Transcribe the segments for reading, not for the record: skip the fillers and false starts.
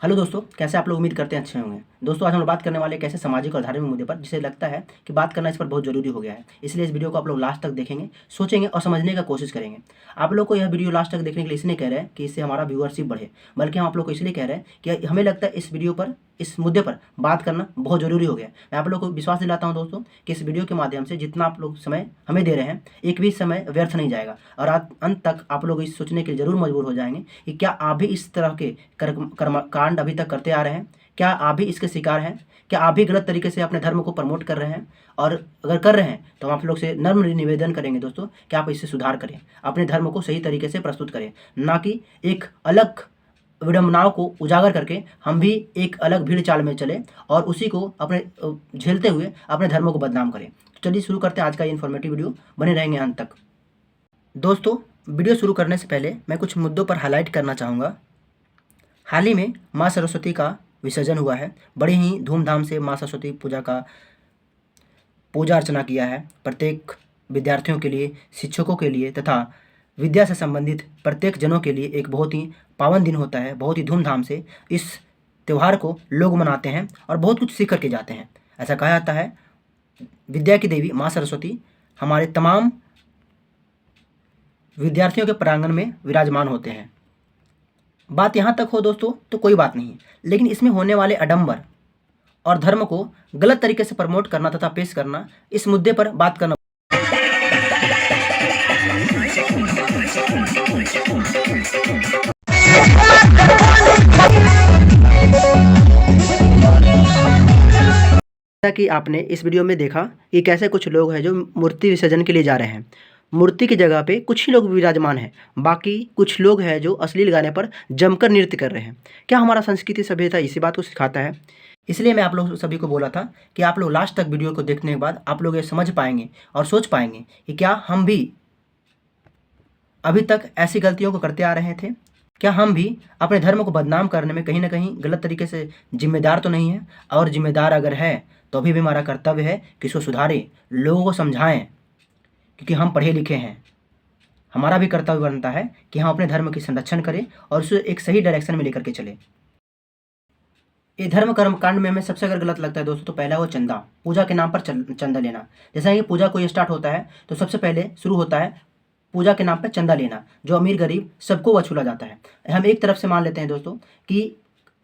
Hello दोस्तों, कैसे आप लोग? उम्मीद करते हैं अच्छे होंगे। दोस्तों, आज हम लोग बात करने वाले कैसे सामाजिक और धार्मिक मुद्दे पर, जिसे लगता है कि बात करना इस पर बहुत ज़रूरी हो गया है। इसलिए इस वीडियो को आप लोग लास्ट तक देखेंगे, सोचेंगे और समझने का कोशिश करेंगे। आप लोग को यह वीडियो लास्ट तक देखने के लिए इसलिए कह रहे हैं कि इससे हमारा व्यूअरशिप बढ़े, बल्कि हम आप लोग को इसलिए कह रहे हैं कि हमें लगता है इस वीडियो पर, इस मुद्दे पर बात करना बहुत ज़रूरी हो गया है। मैं आप लोग को विश्वास दिलाता हूँ दोस्तों कि इस वीडियो के माध्यम से जितना आप लोग समय हमें दे रहे हैं, एक भी समय व्यर्थ नहीं जाएगा और अंत तक आप लोग इस सोचने के लिए ज़रूर मजबूर हो जाएंगे कि क्या आप भी इस तरह के कर्मकांड अभी तक करते आ रहे हैं? क्या आप भी इसके शिकार हैं? क्या आप भी गलत तरीके से अपने धर्म को प्रमोट कर रहे हैं? और अगर कर रहे हैं तो हम आप लोग से नम्र निवेदन करेंगे दोस्तों कि आप इससे सुधार करें, अपने धर्म को सही तरीके से प्रस्तुत करें, ना कि एक अलग विडंबनाओं को उजागर करके हम भी एक अलग भीड़ चाल में चले और उसी को अपने झेलते हुए अपने धर्म को बदनाम करें। तो चलिए शुरू करते हैं आज का ये इन्फॉर्मेटिव वीडियो, बने रहेंगे अंत तक। दोस्तों, वीडियो शुरू करने से पहले मैं कुछ मुद्दों पर हाईलाइट करना चाहूँगा। हाल ही में माँ सरस्वती का विसर्जन हुआ है। बड़े ही धूमधाम से माँ सरस्वती पूजा का पूजा अर्चना किया है। प्रत्येक विद्यार्थियों के लिए, शिक्षकों के लिए तथा विद्या से संबंधित प्रत्येक जनों के लिए एक बहुत ही पावन दिन होता है। बहुत ही धूमधाम से इस त्यौहार को लोग मनाते हैं और बहुत कुछ सीख करके जाते हैं। ऐसा कहा जाता है विद्या की देवी माँ सरस्वती हमारे तमाम विद्यार्थियों के प्रांगण में विराजमान होते हैं। बात यहाँ तक हो दोस्तों तो कोई बात नहीं, लेकिन इसमें होने वाले आडंबर और धर्म को गलत तरीके से प्रमोट करना तथा पेश करना, इस मुद्दे पर बात करना जैसा कि आपने इस वीडियो में देखा कि कैसे कुछ लोग हैं जो मूर्ति विसर्जन के लिए जा रहे हैं। मूर्ति की जगह पे कुछ ही लोग विराजमान हैं, बाकी कुछ लोग हैं जो अश्लील गाने पर जमकर नृत्य कर रहे हैं। क्या हमारा संस्कृति सभ्यता इसी बात को सिखाता है? इसलिए मैं आप लोग सभी को बोला था कि आप लोग लास्ट तक वीडियो को देखने के बाद आप लोग ये समझ पाएंगे और सोच पाएंगे कि क्या हम भी अभी तक ऐसी गलतियों को करते आ रहे थे? क्या हम भी अपने धर्म को बदनाम करने में कहीं ना कहीं गलत तरीके से जिम्मेदार तो नहीं है? और जिम्मेदार अगर है तो अभी भी हमारा कर्तव्य है कि इसको सुधारें, लोगों को समझाएं, क्योंकि हम पढ़े लिखे हैं। हमारा भी कर्तव्य बनता है कि हम अपने धर्म की संरक्षण करें और उसे एक सही डायरेक्शन में लेकर के चलें। ये धर्म कर्म कांड में हमें सबसे अगर गलत लगता है दोस्तों तो पहला वो चंदा, पूजा के नाम पर चंदा लेना। जैसा कि पूजा कोई स्टार्ट होता है तो सबसे पहले शुरू होता है पूजा के नाम पर चंदा लेना, जो अमीर गरीब सबको वसूला जाता है। हम एक तरफ से मान लेते हैं दोस्तों कि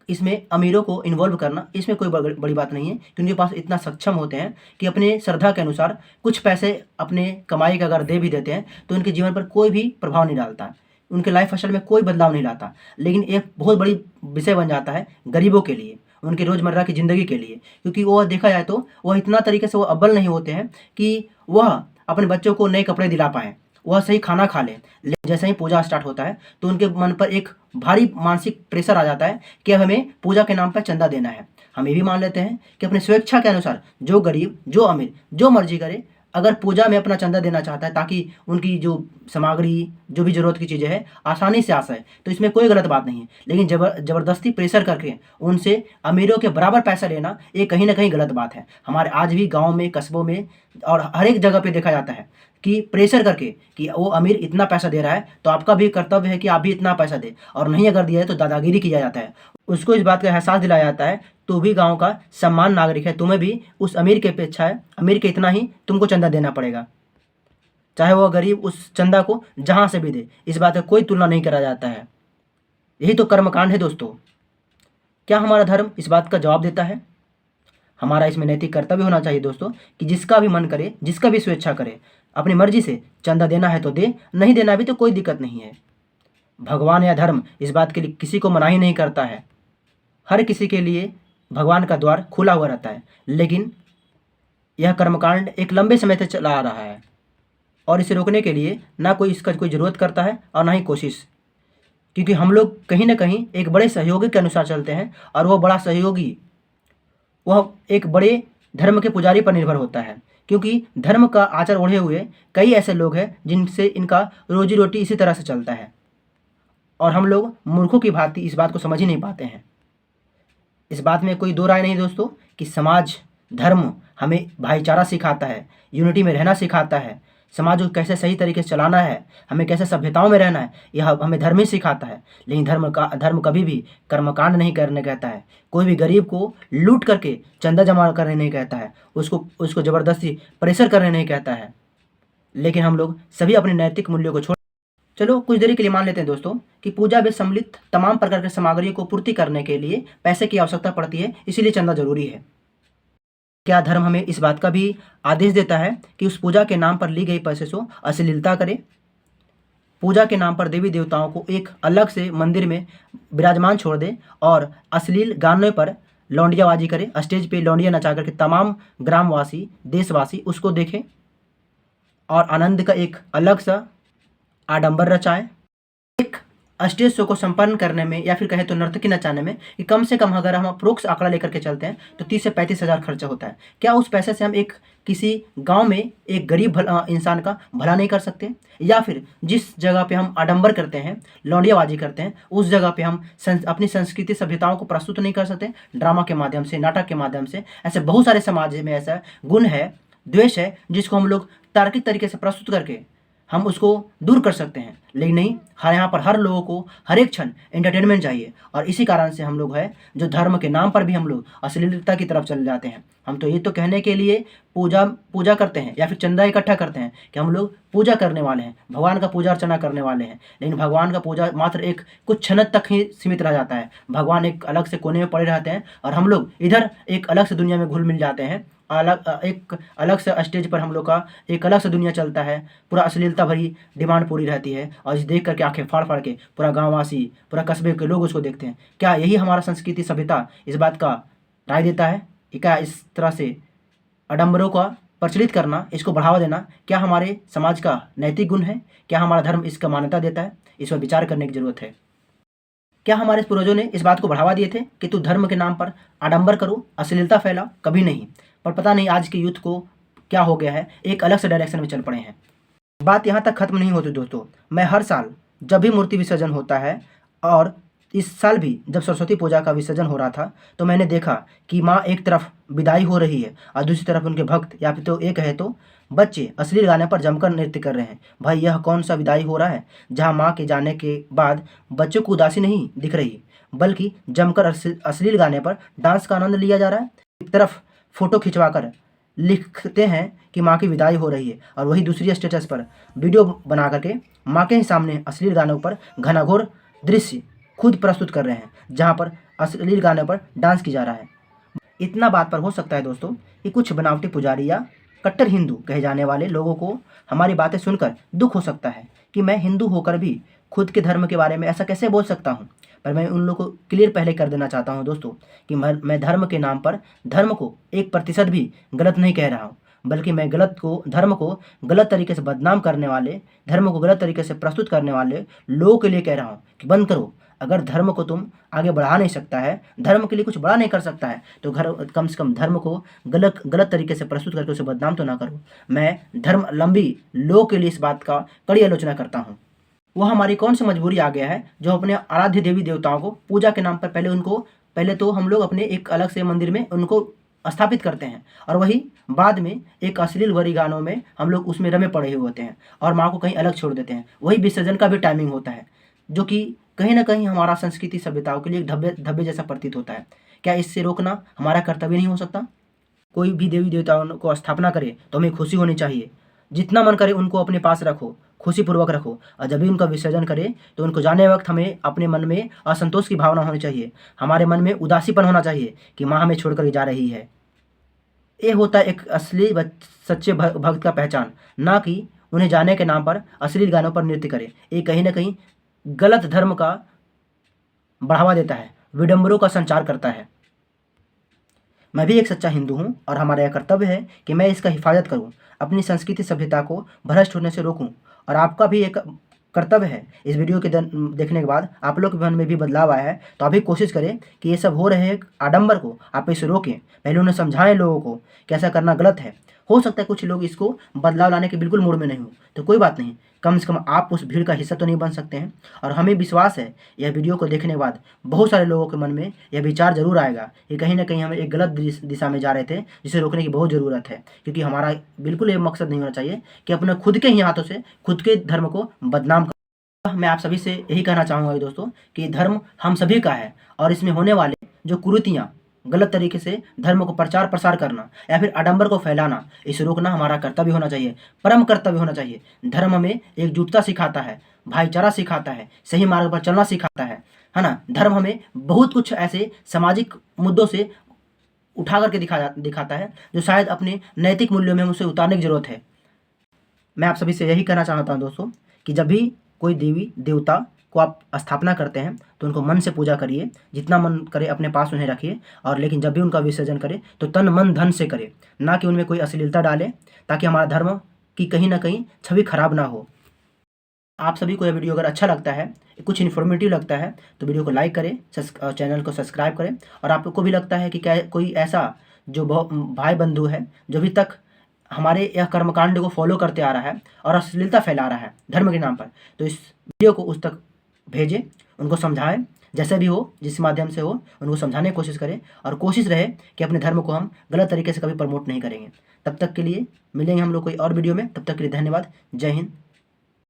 इसमें अमीरों को इन्वॉल्व करना, इसमें कोई बड़ी बात नहीं है कि उनके पास इतना सक्षम होते हैं कि अपने श्रद्धा के अनुसार कुछ पैसे अपने कमाई का अगर दे भी देते हैं तो उनके जीवन पर कोई भी प्रभाव नहीं डालता, उनके लाइफ स्टाइल में कोई बदलाव नहीं लाता। लेकिन एक बहुत बड़ी विषय बन जाता है गरीबों के लिए, उनकी रोज़मर्रा की ज़िंदगी के लिए, क्योंकि वह देखा जाए तो वह इतना तरीके से वो अव्वल नहीं होते हैं कि वह अपने बच्चों को नए कपड़े दिला पाएँ, वह सही खाना खा लें। लेकिन जैसे ही पूजा स्टार्ट होता है तो उनके मन पर एक भारी मानसिक प्रेशर आ जाता है कि अब हमें पूजा के नाम पर चंदा देना है। हम ये भी मान लेते हैं कि अपने स्वेच्छा के अनुसार जो गरीब, जो अमीर, जो मर्जी करे, अगर पूजा में अपना चंदा देना चाहता है ताकि उनकी जो सामग्री, जो भी ज़रूरत की चीज़ें हैं आसानी से आ सके, तो इसमें कोई गलत बात नहीं है। लेकिन ज़बरदस्ती प्रेशर करके उनसे अमीरों के बराबर पैसा लेना, ये कहीं ना कहीं गलत बात है। हमारे आज भी गाँव में, कस्बों में और हर एक जगह पर देखा जाता है कि प्रेशर करके कि वो अमीर इतना पैसा दे रहा है तो आपका भी कर्तव्य है कि आप भी इतना पैसा दें, और नहीं अगर दिया है तो दादागिरी किया जाता है। उसको इस बात का एहसास दिलाया जाता है तू भी गांव का सम्मान नागरिक है, तुम्हें भी उस अमीर के अपेक्षा है, अमीर के इतना ही तुमको चंदा देना पड़ेगा, चाहे वो गरीब उस चंदा को जहाँ से भी दे। इस बात का कोई तुलना नहीं करा जाता है। यही तो कर्मकांड है दोस्तों। क्या हमारा धर्म इस बात का जवाब देता है? हमारा इसमें नैतिक कर्तव्य होना चाहिए दोस्तों कि जिसका भी मन करे, जिसका भी स्वेच्छा करे, अपनी मर्जी से चंदा देना है तो दे, नहीं देना भी तो कोई दिक्कत नहीं है। भगवान या धर्म इस बात के लिए किसी को मना ही नहीं करता है। हर किसी के लिए भगवान का द्वार खुला हुआ रहता है। लेकिन यह कर्मकांड एक लंबे समय से चला आ रहा है और इसे रोकने के लिए ना कोई इसका कोई ज़रूरत करता है और ना ही कोशिश, क्योंकि हम लोग कहीं ना कहीं एक बड़े सहयोगी के अनुसार चलते हैं और वह बड़ा सहयोगी वह एक बड़े धर्म के पुजारी पर निर्भर होता है, क्योंकि धर्म का आचार ओढ़े हुए कई ऐसे लोग हैं जिनसे इनका रोजी रोटी इसी तरह से चलता है, और हम लोग मूर्खों की भांति इस बात को समझ ही नहीं पाते हैं। इस बात में कोई दो राय नहीं दोस्तों कि समाज, धर्म हमें भाईचारा सिखाता है, यूनिटी में रहना सिखाता है, समाज को कैसे सही तरीके से चलाना है, हमें कैसे सभ्यताओं में रहना है, यह हमें धर्म ही सिखाता है। लेकिन धर्म कभी भी कर्मकांड नहीं करने कहता है, कोई भी गरीब को लूट करके चंदा जमा करने नहीं कहता है, उसको ज़बरदस्ती प्रेशर करने नहीं कहता है। लेकिन हम लोग सभी अपने नैतिक मूल्यों को छोड़, चलो कुछ देरी के लिए मान लेते हैं दोस्तों कि पूजा में सम्मिलित तमाम प्रकार के सामग्रियों को पूर्ति करने के लिए पैसे की आवश्यकता पड़ती है, इसीलिए चंदा जरूरी है। क्या धर्म हमें इस बात का भी आदेश देता है कि उस पूजा के नाम पर ली गई पैसे से अश्लीलता करे? पूजा के नाम पर देवी देवताओं को एक अलग से मंदिर में विराजमान छोड़ दे और अश्लील गाने पर लौंडियाबाजी करे, स्टेज पे लौंडिया नचा करके तमाम ग्रामवासी देशवासी उसको देखें और आनंद का एक अलग सा आडंबर रचाए। एक स्टेज शो को संपन्न करने में या फिर कहे तो नर्तकी नचाने में कि कम से कम अगर हम अप्रोक्स आंकड़ा लेकर के चलते हैं तो 30 से 35 हज़ार खर्चा होता है। क्या उस पैसे से हम एक किसी गांव में एक गरीब इंसान का भला नहीं कर सकते? या फिर जिस जगह पे हम आडंबर करते हैं, लौंडियाबाजी करते हैं, उस जगह पे हम अपनी संस्कृति सभ्यताओं को प्रस्तुत नहीं कर सकते? ड्रामा के माध्यम से, नाटक के माध्यम से, ऐसे बहुत सारे समाज में ऐसा गुण है, द्वेष है, जिसको हम लोग तार्किक तरीके से प्रस्तुत करके हम उसको दूर कर सकते हैं। लेकिन नहीं, यहाँ पर हर लोगों को हर एक क्षण एंटरटेनमेंट चाहिए और इसी कारण से हम लोग है जो धर्म के नाम पर भी हम लोग अश्लीलता की तरफ चले जाते हैं। हम तो ये तो कहने के लिए पूजा करते हैं या फिर चंदा इकट्ठा करते हैं कि हम लोग पूजा करने वाले हैं, भगवान का पूजा अर्चना करने वाले हैं। लेकिन भगवान का पूजा मात्र एक कुछ क्षण तक ही सीमित रह जाता है। भगवान एक अलग से कोने में पड़े रहते हैं और हम लोग इधर एक अलग से दुनिया में घुल मिल जाते हैं। एक अलग से स्टेज पर हम लोग का एक अलग से दुनिया चलता है, पूरा अश्लीलता भरी डिमांड पूरी रहती है और इस देख करके आंखें फाड़ फाड़ के पूरा गाँववासी, पूरा कस्बे के लोग उसको देखते हैं। क्या यही हमारा संस्कृति सभ्यता इस बात का राय देता है कि क्या इस तरह से आडंबरों का प्रचलित करना, इसको बढ़ावा देना क्या हमारे समाज का नैतिक गुण है? क्या हमारा धर्म इसका मान्यता देता है? इस पर विचार करने की जरूरत है। क्या हमारे पूर्वजों ने इस बात को बढ़ावा दिए थे कि तू धर्म के नाम पर आडंबर करो, अश्लीलता फैला? कभी नहीं। पर पता नहीं आज के यूथ को क्या हो गया है, एक अलग से डायरेक्शन में चल पड़े हैं। बात यहाँ तक खत्म नहीं होती दोस्तों। मैं हर साल जब भी मूर्ति विसर्जन होता है और इस साल भी जब सरस्वती पूजा का विसर्जन हो रहा था तो मैंने देखा कि माँ एक तरफ विदाई हो रही है और दूसरी तरफ उनके भक्त या फिर तो एक है तो बच्चे अश्लील गाने पर जमकर नृत्य कर रहे हैं। भाई यह कौन सा विदाई हो रहा है जहाँ माँ के जाने के बाद बच्चों को उदासी नहीं दिख रही, बल्कि जमकर अश्लील गाने पर डांस का आनंद लिया जा रहा है। एक तरफ फोटो खिंचवाकर लिखते हैं कि माँ की विदाई हो रही है और वही दूसरी स्टेटस पर वीडियो बना करके माँ के ही सामने अश्लील गानों पर घनाघोर दृश्य खुद प्रस्तुत कर रहे हैं, जहाँ पर अश्लील गाने पर डांस की जा रहा है। इतना बात पर हो सकता है दोस्तों कि कुछ बनावटी पुजारी या कट्टर हिंदू कहे जाने वाले लोगों को हमारी बातें सुनकर दुख हो सकता है कि मैं हिंदू होकर भी खुद के धर्म के बारे में ऐसा कैसे बोल सकता हूँ। पर मैं उन लोगों को क्लियर पहले कर देना चाहता हूँ दोस्तों कि मैं धर्म के नाम पर धर्म को 1% भी गलत नहीं कह रहा हूँ, बल्कि मैं धर्म को गलत तरीके से बदनाम करने वाले, धर्म को गलत तरीके से प्रस्तुत करने वाले लोगों के लिए कह रहा हूँ कि बंद करो। अगर धर्म को तुम आगे बढ़ा नहीं सकता है, धर्म के लिए कुछ बड़ा नहीं कर सकता है, तो कम से कम धर्म को गलत तरीके से प्रस्तुत करके उसे बदनाम तो ना करो। मैं धर्मावलंबी लोगों के लिए इस बात का कड़ी आलोचना करता हूँ। वह हमारी कौन सी मजबूरी आ गया है जो अपने आराध्य देवी देवताओं को पूजा के नाम पर पहले तो हम लोग अपने एक अलग से मंदिर में उनको स्थापित करते हैं और वही बाद में एक अश्लील भरी गानों में हम लोग उसमें रमे पड़े हुए होते हैं और माँ को कहीं अलग छोड़ देते हैं। वही विसर्जन का भी टाइमिंग होता है जो कि कहीं ना कहीं हमारा संस्कृति सभ्यताओं के लिए एक धब्बे जैसा प्रतीत होता है। क्या इससे रोकना हमारा कर्तव्य नहीं हो सकता? कोई भी देवी देवताओं को स्थापना करे तो हमें खुशी होनी चाहिए, जितना मन करे उनको अपने पास रखो, खुशीपूर्वक रखो, और जब भी उनका विसर्जन करे तो उनको जाने वक्त हमें अपने मन में असंतोष की भावना होनी चाहिए, हमारे मन में उदासीपन होना चाहिए कि माँ हमें छोड़कर जा रही है। ये होता है एक असली सच्चे भक्त का पहचान, ना कि उन्हें जाने के नाम पर अश्लील गानों पर नृत्य करे। ये कहीं ना कहीं गलत धर्म का बढ़ावा देता है, विडंबरों का संचार करता है। मैं भी एक सच्चा हिंदू हूँ और हमारा यह कर्तव्य है कि मैं इसका हिफाजत करूँ, अपनी संस्कृति सभ्यता को भ्रष्ट होने से रोकूँ। और आपका भी एक कर्तव्य है, इस वीडियो के देखने के बाद आप लोग के मन में भी बदलाव आया है तो अभी कोशिश करें कि ये सब हो रहे आडंबर को आप इसे रोकें। पहले उन्हें समझाएं लोगों को कि ऐसा करना गलत है। हो सकता है कुछ लोग इसको बदलाव लाने के बिल्कुल मूड में नहीं हो, तो कोई बात नहीं, कम से कम आप उस भीड़ का हिस्सा तो नहीं बन सकते हैं। और हमें विश्वास है यह वीडियो को देखने के बाद बहुत सारे लोगों के मन में यह विचार ज़रूर आएगा कि कहीं ना कहीं हम एक गलत दिशा में जा रहे थे, जिसे रोकने की बहुत ज़रूरत है। क्योंकि हमारा बिल्कुल ये मकसद नहीं होना चाहिए कि अपने खुद के ही हाथों से खुद के धर्म को बदनाम। मैं आप सभी से यही कहना चाहूँगा दोस्तों कि धर्म हम सभी का है, और इसमें होने वाले जो कुरीतियाँ, गलत तरीके से धर्म को प्रचार प्रसार करना या फिर आडंबर को फैलाना, इसे रोकना हमारा कर्तव्य होना चाहिए, परम कर्तव्य होना चाहिए। धर्म हमें एकजुटता सिखाता है, भाईचारा सिखाता है, सही मार्ग पर चलना सिखाता है ना। धर्म हमें बहुत कुछ ऐसे सामाजिक मुद्दों से उठा करके दिखाता है जो शायद अपने नैतिक मूल्यों में उसे उतारने की जरूरत है। मैं आप सभी से यही कहना चाहता हूँ दोस्तों कि जब भी कोई देवी देवता को आप स्थापना करते हैं तो उनको मन से पूजा करिए, जितना मन करे अपने पास उन्हें रखिए, और लेकिन जब भी उनका विसर्जन करें तो तन मन धन से करें, ना कि उनमें कोई अश्लीलता डालें, ताकि हमारा धर्म की कहीं ना कहीं छवि खराब ना हो। आप सभी को यह वीडियो अगर अच्छा लगता है, कुछ इन्फॉर्मेटिव लगता है, तो वीडियो को लाइक करें, चैनल को सब्सक्राइब करें। और आपको भी लगता है कि क्या कोई ऐसा जो भाई बंधु है जो अभी तक हमारे यह कर्मकांड को फॉलो करते आ रहा है और अश्लीलता फैला रहा है धर्म के नाम पर, तो इस वीडियो को उस तक भेजें, उनको समझाएं, जैसे भी हो, जिस माध्यम से हो, उनको समझाने की कोशिश करें। और कोशिश रहे कि अपने धर्म को हम गलत तरीके से कभी प्रमोट नहीं करेंगे। तब तक के लिए मिलेंगे हम लोग कोई और वीडियो में, तब तक के लिए धन्यवाद। जय हिंद।